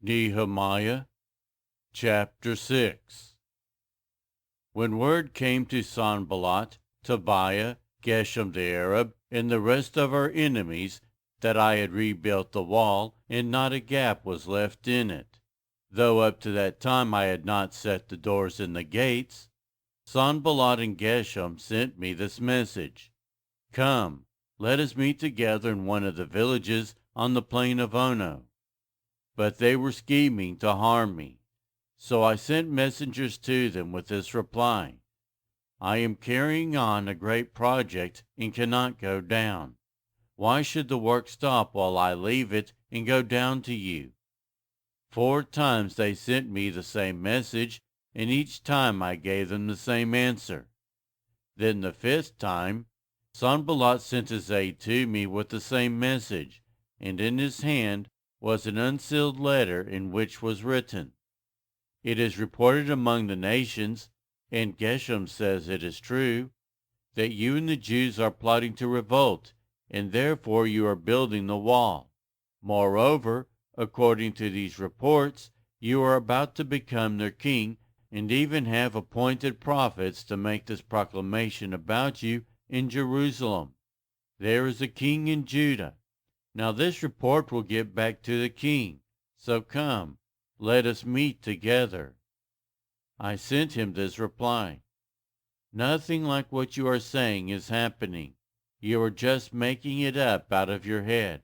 Nehemiah chapter 6. When word came to Sanballat, Tobiah, Geshem the Arab, and the rest of our enemies that I had rebuilt the wall, and not a gap was left in it, though up to that time I had not set the doors and the gates, Sanballat and Geshem sent me this message: Come, let us meet together in one of the villages on the plain of Ono. But they were scheming to harm me. So I sent messengers to them with this reply: I am carrying on a great project and cannot go down. Why should the work stop while I leave it and go down to you? 4 times they sent me the same message, and each time I gave them the same answer. Then the 5th time, Sanballat sent his aide to me with the same message, and in his hand was an unsealed letter in which was written: It is reported among the nations, and Geshem says it is true, that you and the Jews are plotting to revolt, and therefore you are building the wall. Moreover, according to these reports, you are about to become their king, and even have appointed prophets to make this proclamation about you in Jerusalem: There is a king in Judah. Now this report will get back to the king, so come, let us meet together. I sent him this reply: Nothing like what you are saying is happening. You are just making it up out of your head.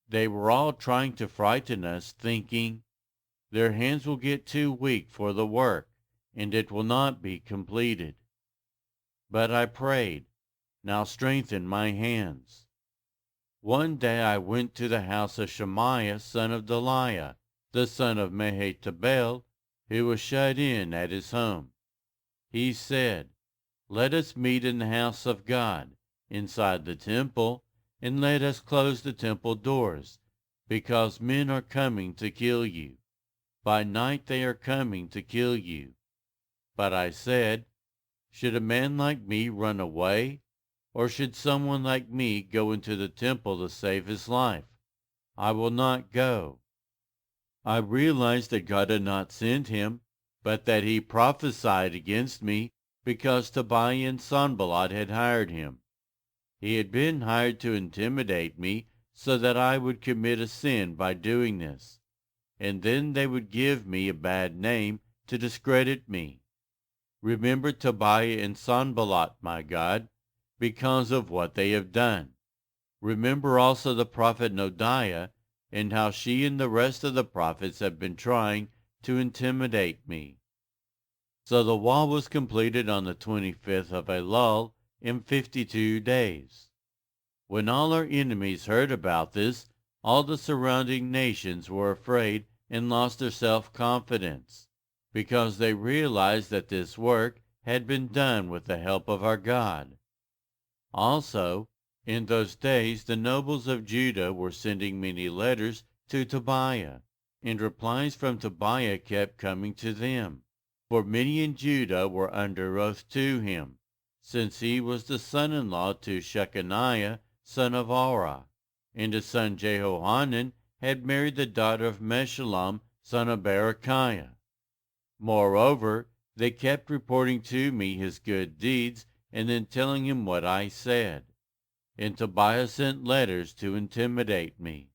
They were all trying to frighten us, thinking, Their hands will get too weak for the work, and it will not be completed. But I prayed, Now strengthen my hands. One day I went to the house of Shemaiah, son of Delaiah, the son of Mehetabel, who was shut in at his home. He said, Let us meet in the house of God, inside the temple, and let us close the temple doors, because men are coming to kill you. By night they are coming to kill you. But I said, Should a man like me run away? Or should someone like me go into the temple to save his life? I will not go. I realized that God had not sent him, but that he prophesied against me because Tobiah and Sanballat had hired him. He had been hired to intimidate me so that I would commit a sin by doing this, and then they would give me a bad name to discredit me. Remember Tobiah and Sanballat, my God, because of what they have done. Remember also the prophet Noadiah, and how she and the rest of the prophets have been trying to intimidate me. So the wall was completed on the 25th of Elul in 52 days. When all our enemies heard about this, all the surrounding nations were afraid and lost their self-confidence, because they realized that this work had been done with the help of our God. Also, in those days the nobles of Judah were sending many letters to Tobiah, and replies from Tobiah kept coming to them, for many in Judah were under oath to him, since he was the son-in-law to Shechaniah, son of Arah, and his son Jehohanan had married the daughter of Meshullam, son of Berechiah. Moreover, they kept reporting to me his good deeds, and then telling him what I said. And Tobiah sent letters to intimidate me.